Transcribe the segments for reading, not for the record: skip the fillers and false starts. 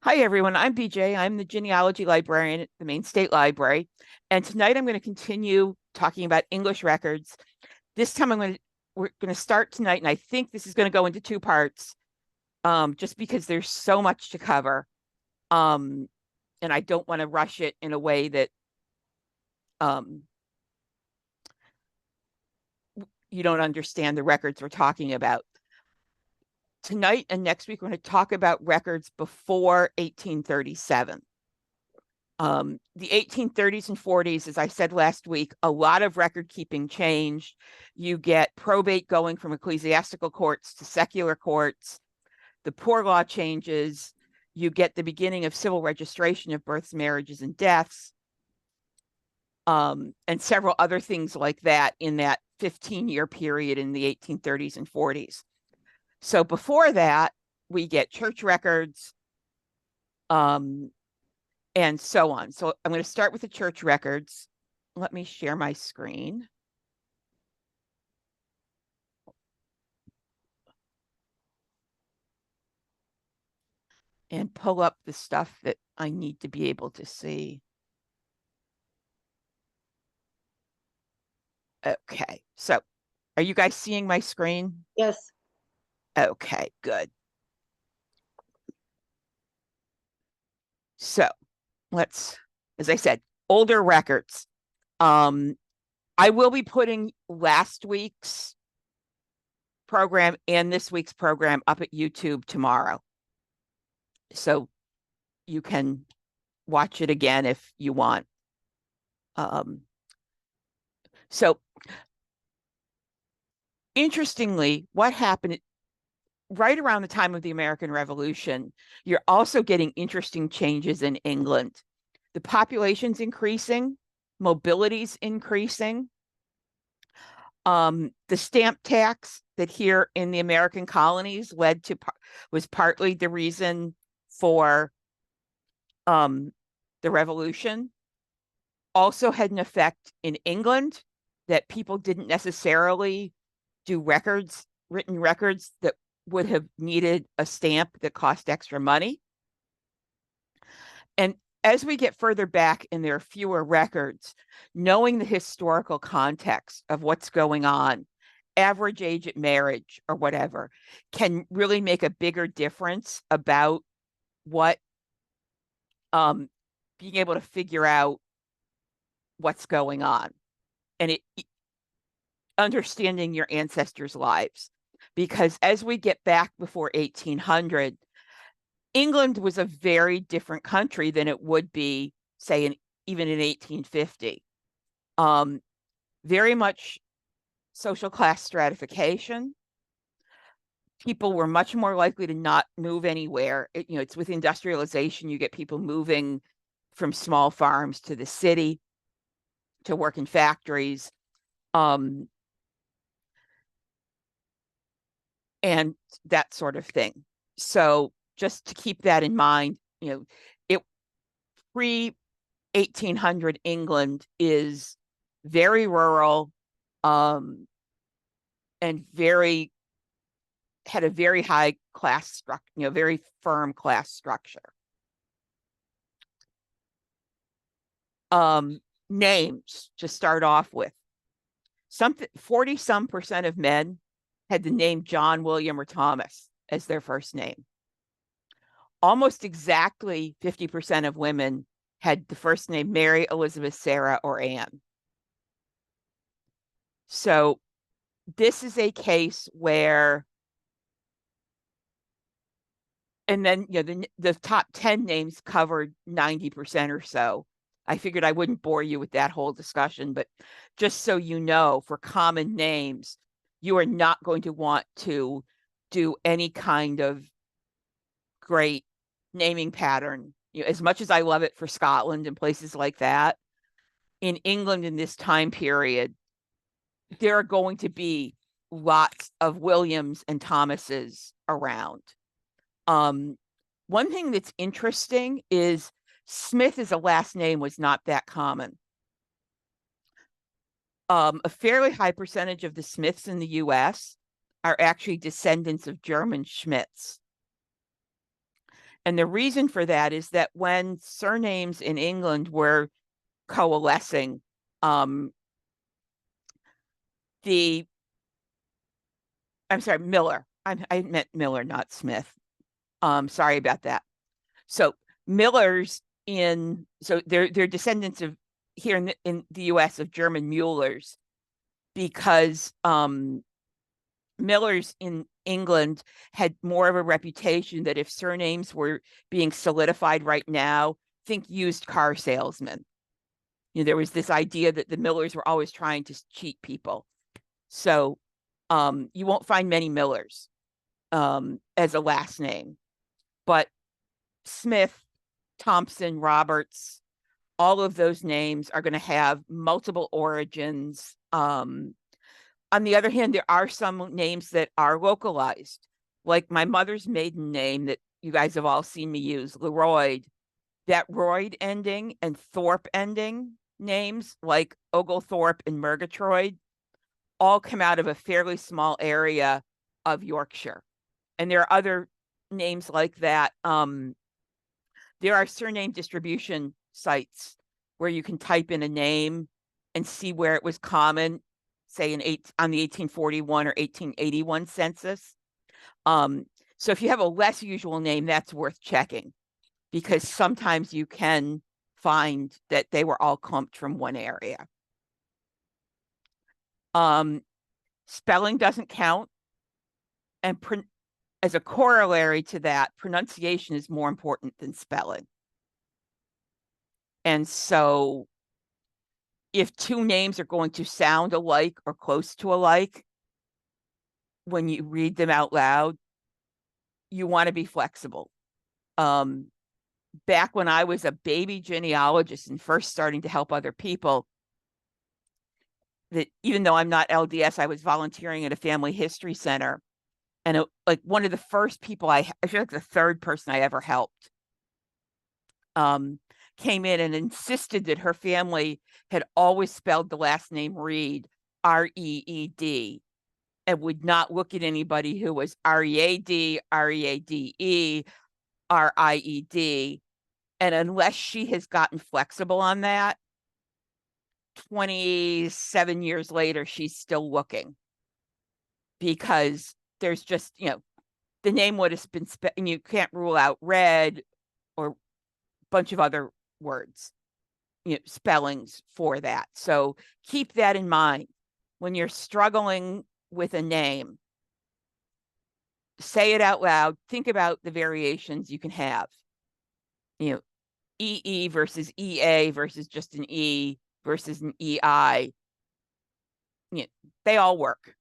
Hi, everyone. I'm BJ. I'm the genealogy librarian at the Maine State Library. And tonight I'm going to continue talking about English records. This time we're going to start tonight, and I think this is going to go into two parts, just because there's so much to cover. Um, and I don't want to rush it in a way that um, you don't understand the records we're talking about. Tonight and next week, we're going to talk about records before 1837. The 1830s and 40s, as I said last week, a lot of record keeping changed. You get probate going from ecclesiastical courts to secular courts. The poor law changes. You get the beginning of civil registration of births, marriages, and deaths, and several other things like that in that 15-year period in the 1830s and 40s. So before that, we get church records, and so on. So I'm going to start with the church records. Let me share my screen. And pull up the stuff that I need to be able to see. Okay, so are you guys seeing my screen? Yes. Okay, good. So let's, as I said, older records. Um, I will be putting last week's program and this week's program up at YouTube tomorrow. So you can watch it again if you want. So interestingly, what happened right around the time of the American Revolution, you're also getting interesting changes in England. The population's increasing, mobility's increasing. The stamp tax that here in the American colonies was partly the reason for the revolution. Also had an effect in England that people didn't necessarily do written records that would have needed a stamp that cost extra money. And as we get further back and there are fewer records, knowing the historical context of what's going on, average age at marriage or whatever, can really make a bigger difference about what being able to figure out what's going on and understanding your ancestors' lives. Because as we get back before 1800, England was a very different country than it would be, say, even in 1850. Very much social class stratification. People were much more likely to not move anywhere. It's with industrialization, you get people moving from small farms to the city to work in factories. And that sort of thing. So just to keep that in mind, it pre 1800 England is very rural, and had a very high class structure, very firm class structure. Names to start off with. 40% of men had the name John, William, or Thomas as their first name. Almost exactly 50% of women had the first name Mary, Elizabeth, Sarah, or Anne. So this is a case where, and then the top 10 names covered 90% or so. I figured I wouldn't bore you with that whole discussion, but just so you know, for common names, you are not going to want to do any kind of great naming pattern. As much as I love it for Scotland and places like that, in England in this time period, there are going to be lots of Williams and Thomases around. One thing that's interesting is Smith as a last name was not that common. A fairly high percentage of the Smiths in the US are actually descendants of German Schmidts. And the reason for that is that when surnames in England were coalescing, the I'm sorry, Miller. I meant Miller, not Smith. Sorry about that. So Millers they're descendants of here in the U.S. of German Muellers because Millers in England had more of a reputation that if surnames were being solidified right now, think used car salesmen. There was this idea that the Millers were always trying to cheat people. So you won't find many Millers as a last name, but Smith, Thompson, Roberts, all of those names are going to have multiple origins. On the other hand, there are some names that are localized, like my mother's maiden name that you guys have all seen me use, Leroyd. That Royd ending and Thorpe ending names, like Oglethorpe and Murgatroyd, all come out of a fairly small area of Yorkshire. And there are other names like that. There are surname distribution sites where you can type in a name and see where it was common, say on the 1841 or 1881 census. So if you have a less usual name, that's worth checking because sometimes you can find that they were all clumped from one area. Spelling doesn't count. And as a corollary to that, pronunciation is more important than spelling. And so if two names are going to sound alike or close to alike, when you read them out loud, you want to be flexible. Back when I was a baby genealogist and first starting to help other people, that even though I'm not LDS, I was volunteering at a family history center. And like one of the first people I feel like the third person I ever helped came in and insisted that her family had always spelled the last name Reed, Reed, and would not look at anybody who was Read, Reade, Ried. And unless she has gotten flexible on that, 27 years later, she's still looking because there's just, the name would have been, and you can't rule out red or a bunch of other words, spellings for that. So keep that in mind when you're struggling with a name. Say it out loud. Think about the variations you can have. EE versus EA versus just an E versus an EI. They all work.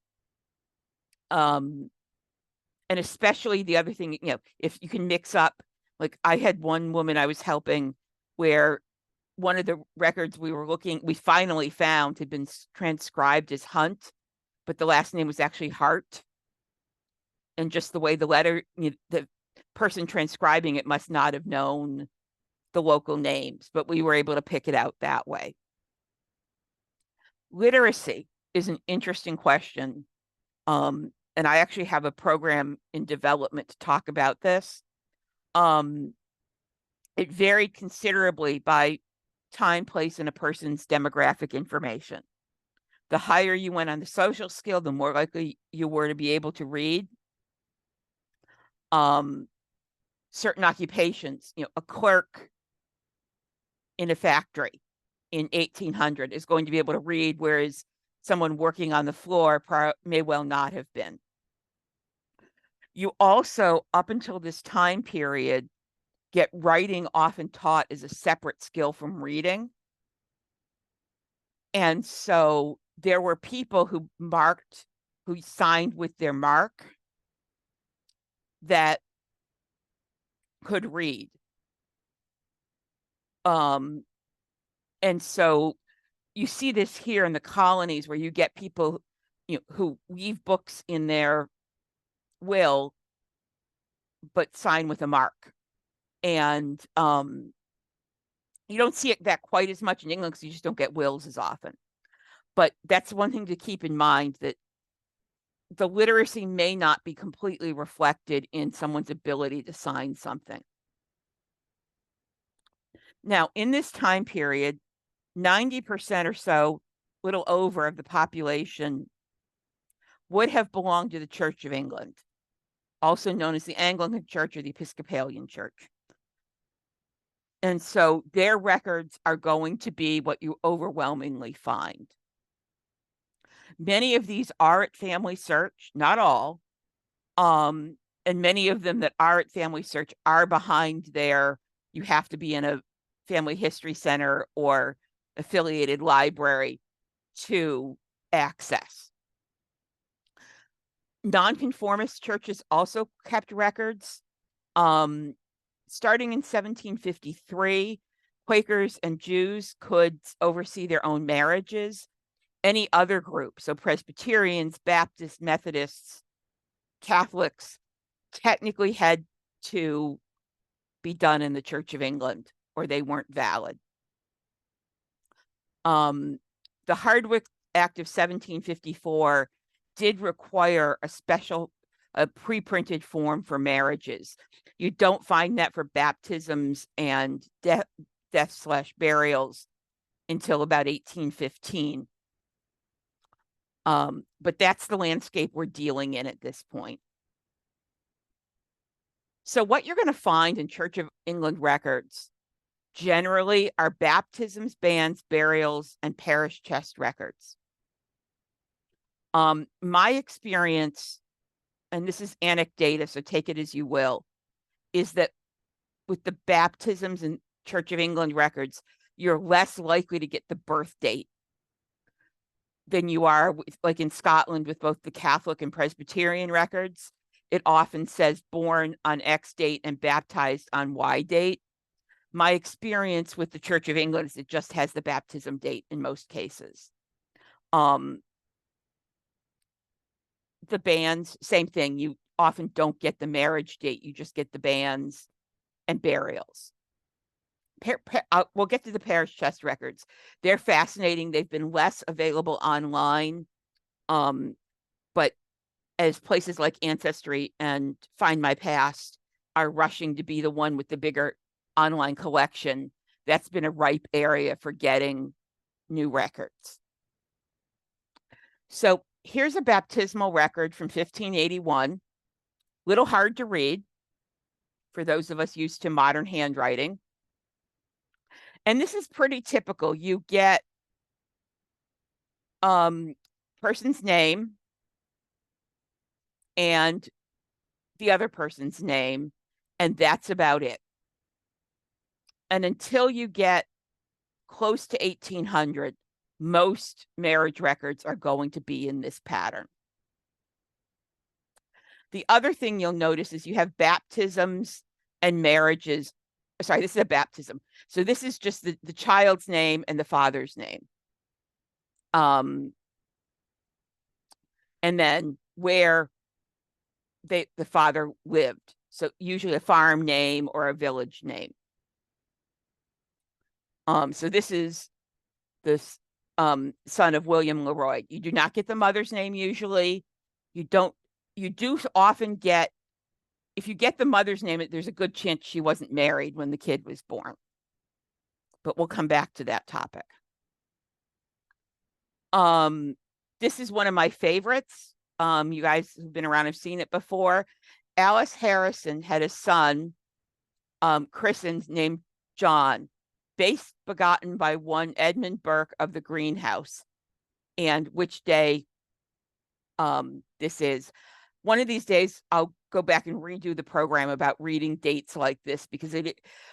And especially the other thing, if you can mix up, like I had one woman I was helping where one of the records we finally found had been transcribed as Hunt, but the last name was actually Hart. And just the way the letter, the person transcribing it must not have known the local names, but we were able to pick it out that way. Literacy is an interesting question. And I actually have a program in development to talk about this. It varied considerably by time, place, and a person's demographic information. The higher you went on the social skill, the more likely you were to be able to read. Certain occupations, a clerk in a factory in 1800 is going to be able to read, whereas someone working on the floor may well not have been. You also, up until this time period, get writing often taught as a separate skill from reading. And so there were people who signed with their mark that could read. And so you see this here in the colonies where you get people, who leave books in their will, but sign with a mark. And you don't see it that quite as much in England because you just don't get wills as often. But that's one thing to keep in mind, that the literacy may not be completely reflected in someone's ability to sign something. Now, in this time period, 90% or so, little over, of the population would have belonged to the Church of England, also known as the Anglican Church or the Episcopalian Church. And so their records are going to be what you overwhelmingly find. Many of these are at Family Search, not all. And many of them that are at Family Search are behind their, you have to be in a family history center or affiliated library to access. Nonconformist churches also kept records. Starting in 1753, Quakers and Jews could oversee their own marriages. Any other group, so Presbyterians, Baptists, Methodists, Catholics, technically had to be done in the Church of England or they weren't valid. The Hardwick Act of 1754 did require a pre-printed form for marriages. You don't find that for baptisms and death/burials until about 1815. But that's the landscape we're dealing in at this point. So what you're going to find in Church of England records generally are baptisms, banns, burials, and parish chest records. My experience, and this is anecdata, so take it as you will, is that with the baptisms and Church of England records, you're less likely to get the birth date than you are like in Scotland with both the Catholic and Presbyterian records. It often says born on X date and baptized on Y date. My experience with the Church of England is it just has the baptism date in most cases. The banns, same thing. You often don't get the marriage date. You just get the banns and burials. We'll get to the parish chest records. They're fascinating. They've been less available online. But as places like Ancestry and Find My Past are rushing to be the one with the bigger online collection, that's been a ripe area for getting new records. So here's a baptismal record from 1581. Little hard to read for those of us used to modern handwriting. And this is pretty typical. You get person's name and the other person's name, and that's about it. And until you get close to 1800, most marriage records are going to be in this pattern. The other thing you'll notice is you have baptisms and marriages. Sorry, this is a baptism. So this is just the child's name and the father's name. And then where the father lived. So usually a farm name or a village name. So this is this son of William Leroy. You do not get the mother's name usually. You do often get, if you get the mother's name, there's a good chance she wasn't married when the kid was born. But we'll come back to that topic. This is one of my favorites. You guys who've been around have seen it before. Alice Harrison had a son, christened, named John, begotten by one Edmund Burke of the Greenhouse. And which day this is. One of these days, I'll go back and redo the program about reading dates like this, because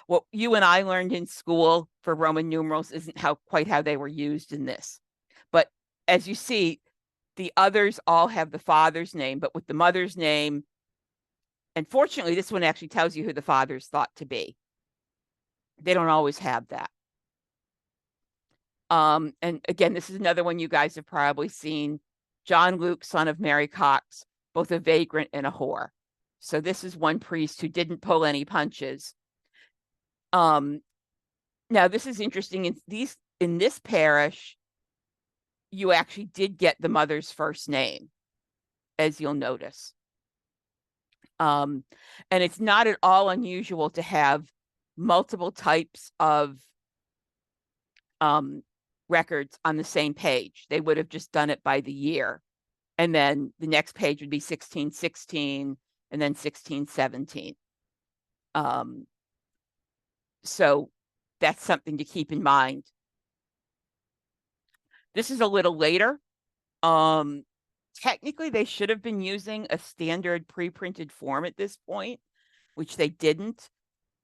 what you and I learned in school for Roman numerals isn't quite how they were used in this. But as you see, the others all have the father's name, but with the mother's name, and fortunately, this one actually tells you who the father's thought to be. They don't always have that. And again, this is another one you guys have probably seen. John Luke, son of Mary Cox, both a vagrant and a whore. So this is one priest who didn't pull any punches. Now this is interesting. In this parish, you actually did get the mother's first name, as you'll notice. And it's not at all unusual to have multiple types of records on the same page. They would have just done it by the year. And then the next page would be 1616 and then 1617. So that's something to keep in mind. This is a little later. Technically, they should have been using a standard pre-printed form at this point, which they didn't.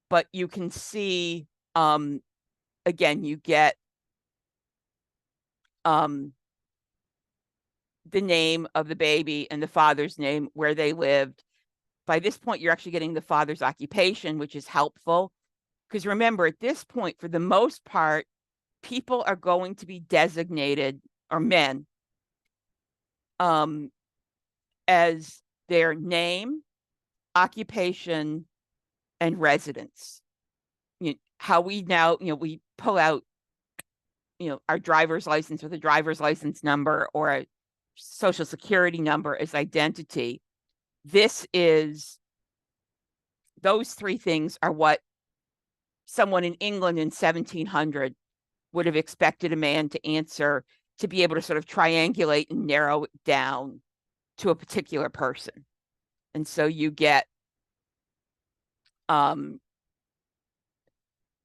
But you can see, again, you get the name of the baby and the father's name, where they lived. By this point, you're actually getting the father's occupation, which is helpful. Because remember, at this point, for the most part, people are going to be designated, or men, as their name, occupation, and residence. How we now, we pull out, our driver's license with a driver's license number or a social security number as identity. Those three things are what someone in England in 1700 would have expected a man to answer, to be able to sort of triangulate and narrow it down to a particular person. And so you get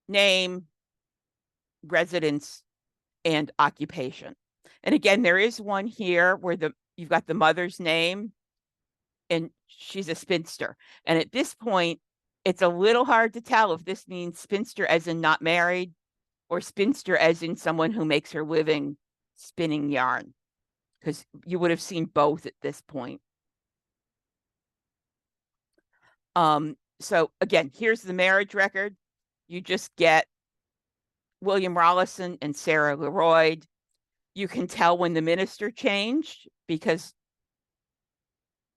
name, residence, and occupation. And again, there is one here where you've got the mother's name, and she's a spinster. And at this point, it's a little hard to tell if this means spinster as in not married, or spinster as in someone who makes her living spinning yarn, because you would have seen both at this point. So again, here's the marriage record. You just get William Rollison and Sarah Leroyd. You can tell when the minister changed, because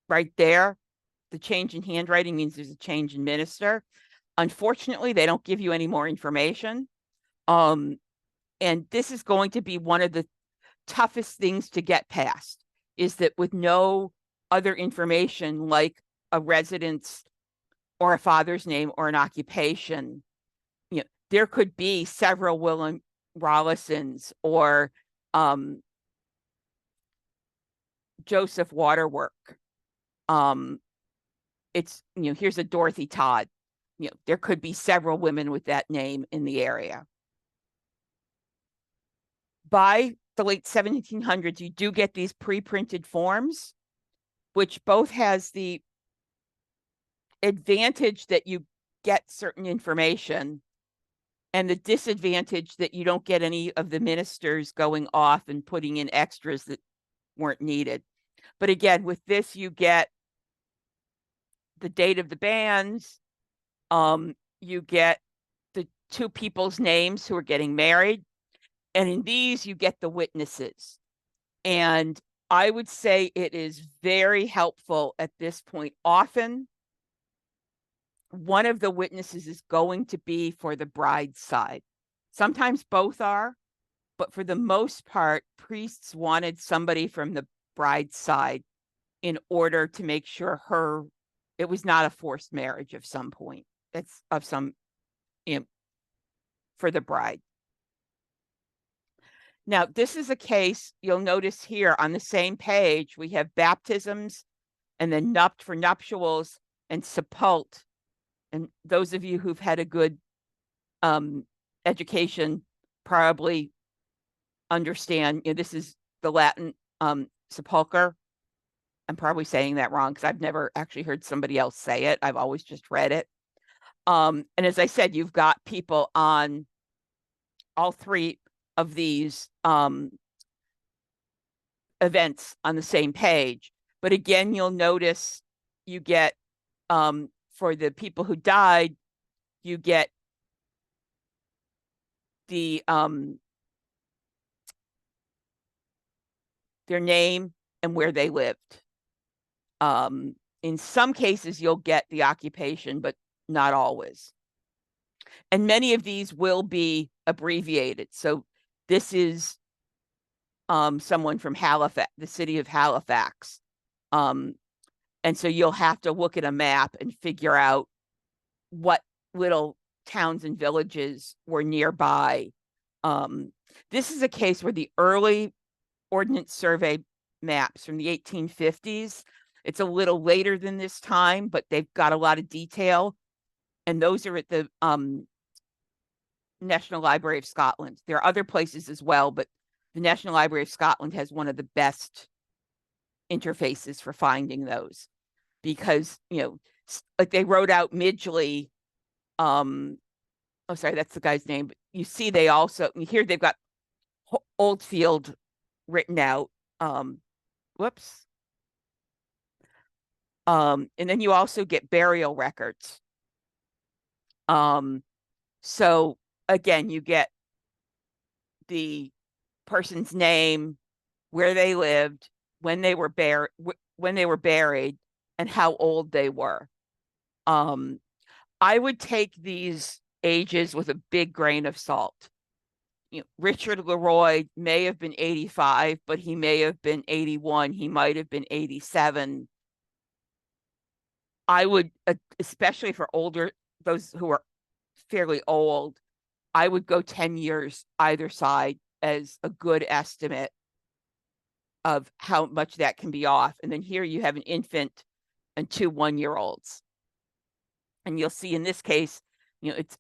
right there, the change in handwriting means there's a change in minister. Unfortunately, they don't give you any more information. And this is going to be one of the toughest things to get past, is that with no other information like a residence or a father's name or an occupation, there could be several William Rollisons or Joseph Waterwork. Here's a Dorothy Todd. There could be several women with that name in the area. By the late 1700s, you do get these pre-printed forms, which both has the advantage that you get certain information and the disadvantage that you don't get any of the ministers going off and putting in extras that weren't needed. But again, with this, you get the date of the banns. You get the two people's names who are getting married. And in these, you get the witnesses. And I would say it is very helpful at this point. Often, one of the witnesses is going to be for the bride's side. Sometimes both are, but for the most part, priests wanted somebody from the bride's side in order to make sure it was not a forced marriage of some point. It's of some, for the bride. Now, this is a case, you'll notice here on the same page, we have baptisms and then nupt for nuptials and sepult. And those of you who've had a good education probably understand, this is the Latin sepulcher. I'm probably saying that wrong because I've never actually heard somebody else say it. I've always just read it. And as I said, you've got people on all three of these events on the same page. But again, you'll notice you get, for the people who died, you get the their name and where they lived. In some cases, you'll get the occupation, but not always. And many of these will be abbreviated. So this is someone from Halifax, the city of Halifax. And so you'll have to look at a map and figure out what little towns and villages were nearby. This is a case where the early Ordnance Survey maps from the 1850s, it's a little later than this time, but they've got a lot of detail. And those are at the National Library of Scotland. There are other places as well, but the National Library of Scotland has one of the best interfaces for finding those because, like they wrote out Midgley. Oh, sorry, that's the guy's name. But you see, they also, here they've got Oldfield written out. Whoops. And then you also get burial records. So again, you get the person's name, where they lived, when they were buried, and how old they were. I would take these ages with a big grain of salt. Richard Leroy may have been 85, but he may have been 81. He might have been 87. I would, especially for older, those who are fairly old, I would go 10 years either side as a good estimate of how much that can be off. And then here you have an infant and 2 1-year-olds. And you'll see in this case, it's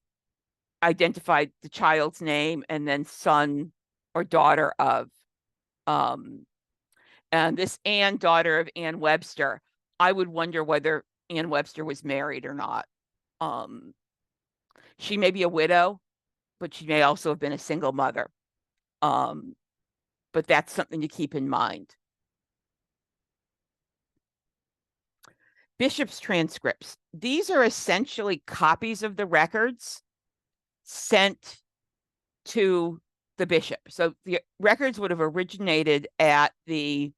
identified the child's name and then son or daughter of. And this Anne, daughter of Ann Webster, I would wonder whether Ann Webster was married or not. She may be a widow, but she may also have been a single mother. But that's something to keep in mind. Bishop's transcripts. These are essentially copies of the records sent to the bishop. So the records would have originated at the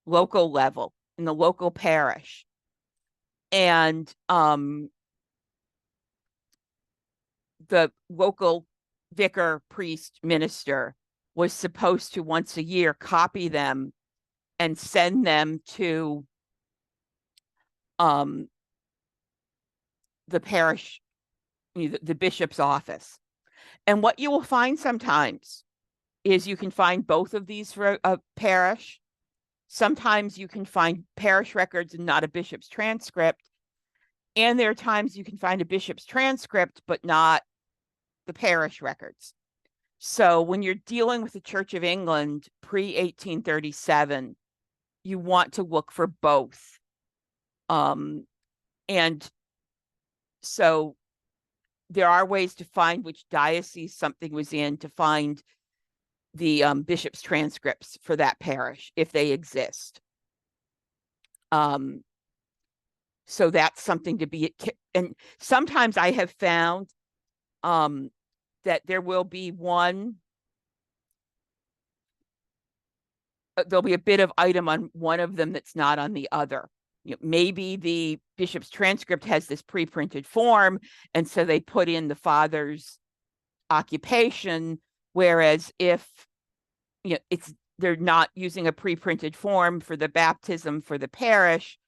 local level, in the local parish. And the local vicar, priest, minister was supposed to once a year copy them and send them to the parish, the bishop's office. And what you will find sometimes is you can find both of these for a parish. Sometimes you can find parish records and not a bishop's transcript. And there are times you can find a bishop's transcript, but not the parish records. So when you're dealing with the Church of England pre-1837, you want to look for both. And so there are ways to find which diocese something was in, to find the bishop's transcripts for that parish, if they exist. So that's something to be, and sometimes I have found that there will be there'll be a bit of item on one of them that's not on the other. Maybe the bishop's transcript has this pre-printed form, and so they put in the father's occupation, whereas if they're not using a pre-printed form for the baptism for the parish,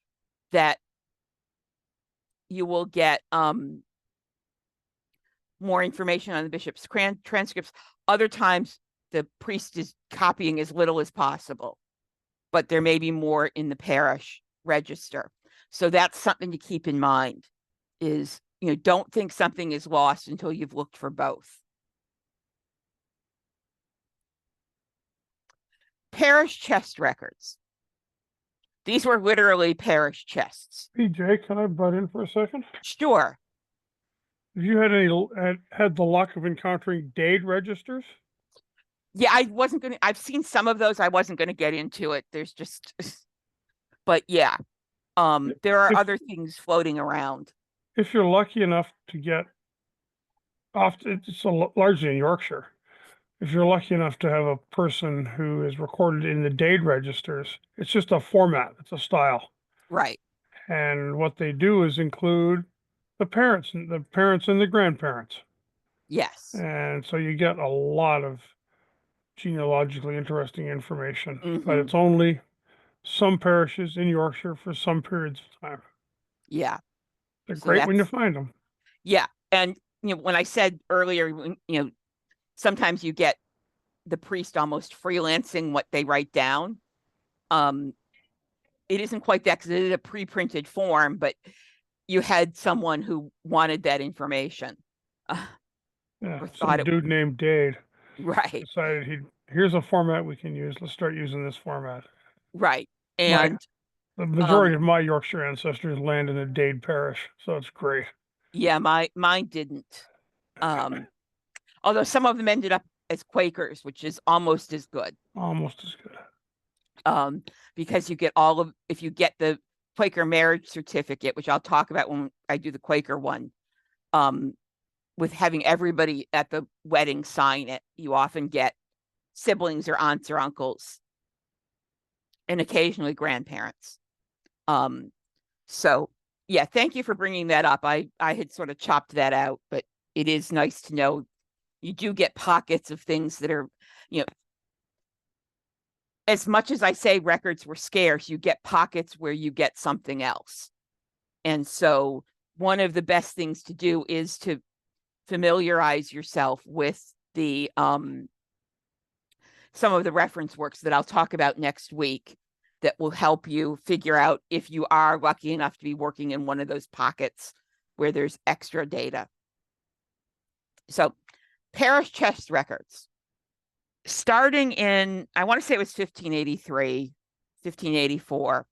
that you will get more information on the bishop's transcripts. Other times the priest is copying as little as possible, but there may be more in the parish register. So that's something to keep in mind, is, don't think something is lost until you've looked for both. Parish chest records. These were literally parish chests. PJ, can I butt in for a second? Sure. Have you had the luck of encountering deed registers? Yeah, I've seen some of those. I wasn't going to get into it. There's just, but yeah, there are other things floating around. If you're lucky enough to get it's largely in Yorkshire. If you're lucky enough to have a person who is recorded in the deed registers, it's just a format, it's a style. Right. And what they do is include the parents and the grandparents. Yes. And so you get a lot of genealogically interesting information, but Mhm. it's only some parishes in Yorkshire for some periods of time. Yeah. They're So great when you find them. yeah. And when I said earlier, sometimes you get the priest almost freelancing what they write down. Um, it isn't quite that because it is a pre-printed form, but you had someone who wanted that information, uh, Yeah, or thought some it dude named Dade right, decided here's a format we can use. Let's start using this format. right, My and the majority of my Yorkshire ancestors land in a Dade parish, so it's great. yeah, mine didn't. Um, Although some of them ended up as Quakers, which is almost as good. Almost as good. um, because you get all of, if you get the Quaker marriage certificate, which I'll talk about when I do the Quaker one, um, with having everybody at the wedding sign it, you often get siblings or aunts or uncles and occasionally grandparents. Um, so yeah, thank you for bringing that up. I had sort of chopped that out, but it is nice to know you do get pockets of things that are, you know, as much as I say records were scarce, you get pockets where you get something else. And so one of the best things to do is to familiarize yourself with the some of the reference works that I'll talk about next week that will help you figure out if you are lucky enough to be working in one of those pockets where there's extra data. So parish chest records. Starting in, I want to say it was 1583, 1584,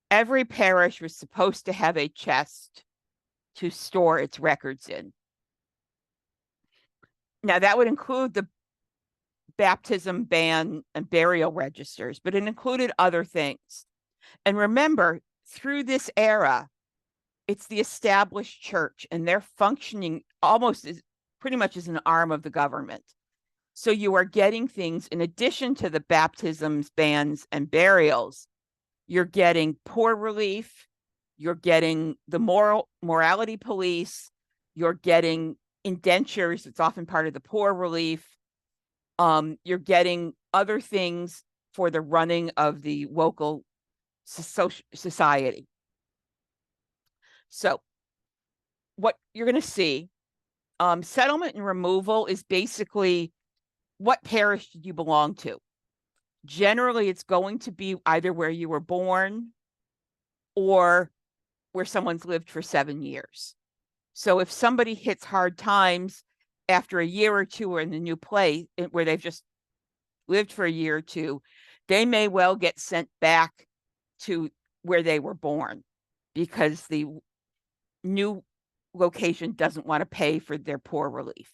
every parish was supposed to have a chest to store its records in. Now, that would include the baptism, ban, and burial registers, but it included other things. And remember, through this era, it's the established church, and they're functioning almost as pretty much as an arm of the government. So you are getting things in addition to the baptisms, bans, and burials. You're getting poor relief, you're getting the morality police, you're getting indentures. It's often part of the poor relief. You're getting other things for the running of the local society. So what you're going to see, settlement and removal is basically what parish did you belong to? Generally, it's going to be either where you were born or where someone's lived for 7 years. So if somebody hits hard times after a year or two or in a new place where they've just lived for a year or two, they may well get sent back to where they were born because the new location doesn't want to pay for their poor relief.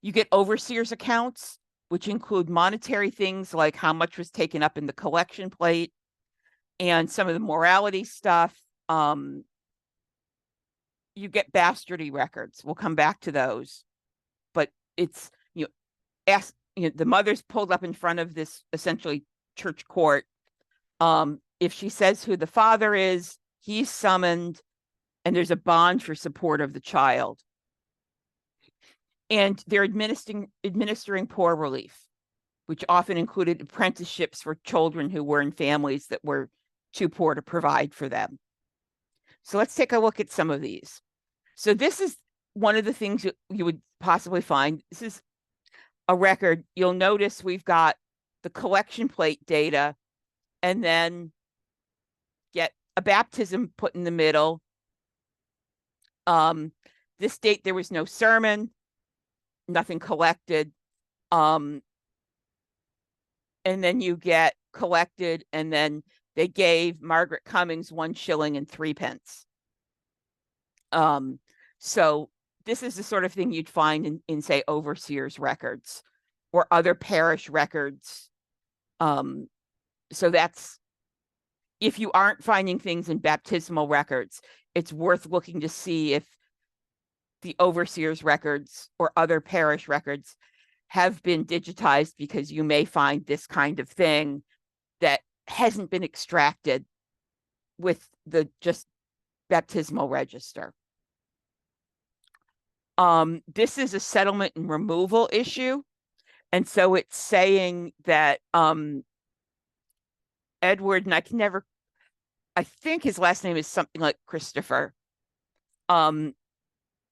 You get overseers accounts, which include monetary things like how much was taken up in the collection plate and some of the morality stuff. You get bastardy records. We'll come back to those, but it's the mother's pulled up in front of this essentially church court. If she says who the father is, he's summoned, and there's a bond for support of the child. And they're administering poor relief, which often included apprenticeships for children who were in families that were too poor to provide for them. So let's take a look at some of these. So this is one of the things you would possibly find. This is a record. You'll notice we've got the collection plate data and then get a baptism put in the middle. This date, there was no sermon, nothing collected. And then you get collected, and then they gave Margaret Cummings 1 shilling and 3 pence. So this is the sort of thing you'd find in say, overseers records or other parish records. So that's, if you aren't finding things in baptismal records, it's worth looking to see if the overseers records or other parish records have been digitized, because you may find this kind of thing that hasn't been extracted with the just baptismal register. This is a settlement and removal issue. And so it's saying that Edward, and I think his last name is something like Christopher.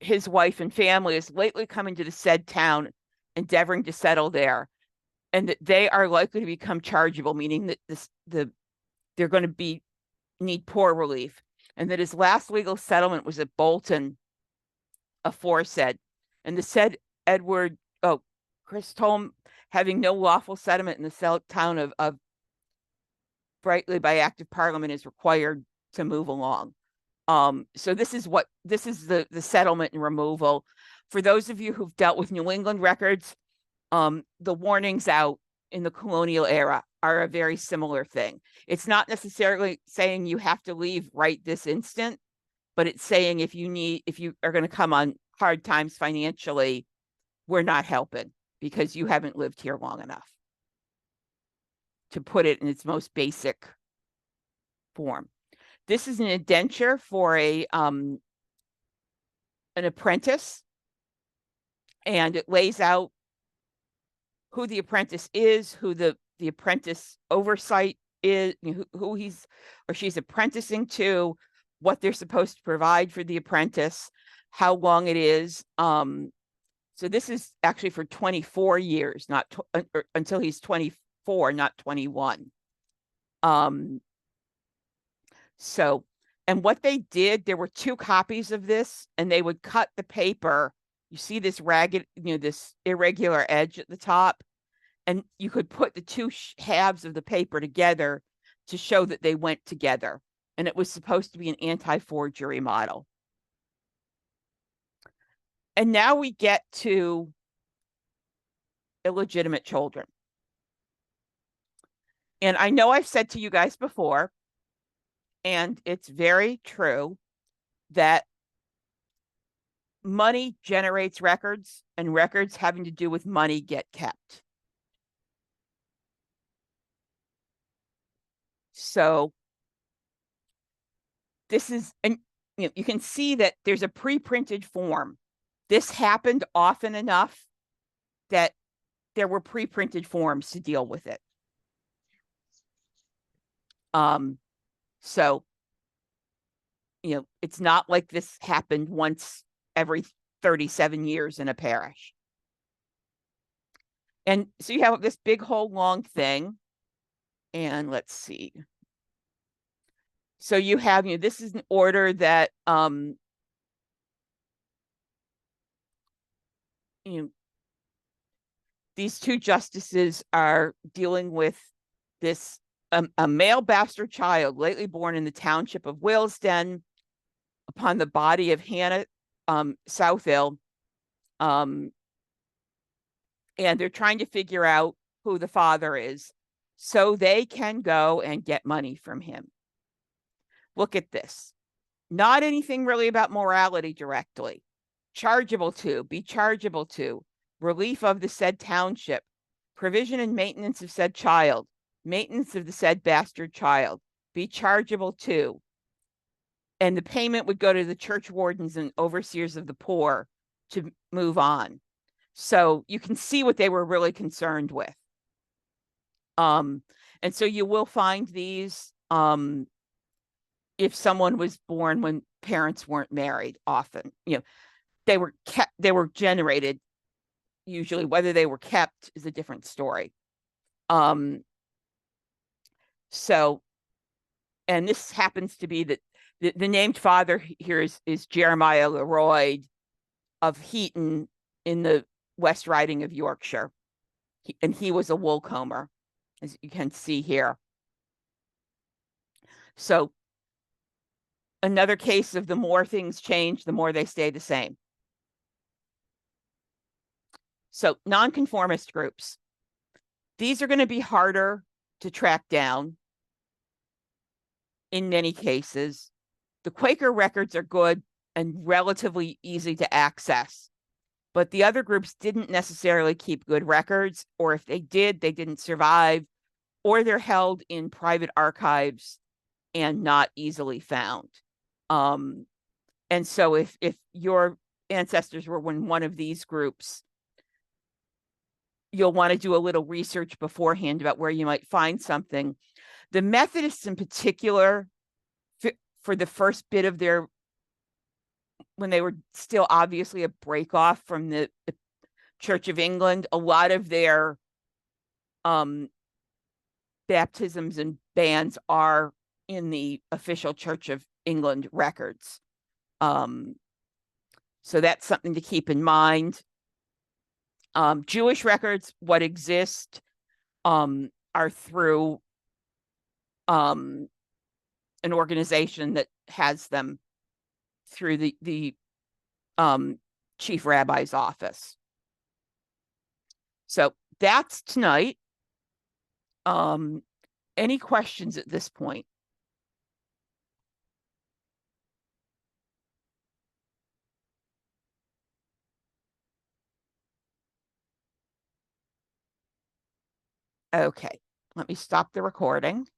his wife and family is lately coming to the said town, endeavoring to settle there, and that they are likely to become chargeable, meaning that they're going to need poor relief, and that his last legal settlement was at Bolton aforesaid, and the said Edward Chris Tolm, having no lawful settlement in the town of Brightly by act of parliament, is required to move along. So this is the settlement and removal. For those of you who've dealt with New England records, the warnings out in the colonial era are a very similar thing. It's not necessarily saying you have to leave right this instant, but it's saying if you are going to come on hard times financially, we're not helping because you haven't lived here long enough, to put it in its most basic form. This is an indenture for an apprentice, and it lays out who the apprentice is, who the apprentice oversight is, who he's or she's apprenticing to, what they're supposed to provide for the apprentice, how long it is. So this is actually for 24 years, not until he's 24, not 21. So, and what they did, there were 2 copies of this, and they would cut the paper. You see this ragged, this irregular edge at the top, and you could put the 2 halves of the paper together to show that they went together. And it was supposed to be an anti-forgery model. And now we get to illegitimate children. And I know I've said to you guys before, and it's very true, that money generates records, and records having to do with money get kept. So this is, and you can see that there's a pre-printed form. This happened often enough that there were pre-printed forms to deal with it. So, it's not like this happened once every 37 years in a parish. And so you have this big whole long thing. And let's see. So you have, this is an order that, these 2 justices are dealing with this, a male bastard child lately born in the township of Willesden upon the body of Hannah Southill. And they're trying to figure out who the father is so they can go and get money from him. Look at this. Not anything really about morality directly. Chargeable to, be chargeable to, relief of the said township, provision and maintenance of said child, maintenance of the said bastard child, be chargeable to. And the payment would go to the church wardens and overseers of the poor to move on. So you can see what they were really concerned with. And so you will find these if someone was born when parents weren't married, often, they were generated. Usually, whether they were kept is a different story. So, and this happens to be that the named father here is Jeremiah Leroy of Heaton in the West Riding of Yorkshire. And he was a woolcomber, as you can see here. So another case of the more things change, the more they stay the same. So nonconformist groups. These are going to be harder to track down in many cases. The Quaker records are good and relatively easy to access, but the other groups didn't necessarily keep good records, or if they did, they didn't survive, or they're held in private archives and not easily found. And so if your ancestors were in one of these groups, you'll want to do a little research beforehand about where you might find something. The Methodists in particular, for the first bit of their when they were still obviously a break off from the Church of England, a lot of their baptisms and bans are in the official Church of England records. So that's something to keep in mind. Jewish records, what exist, are through an organization that has them through the chief rabbi's office. So that's tonight. Any questions at this point? Okay, let me stop the recording.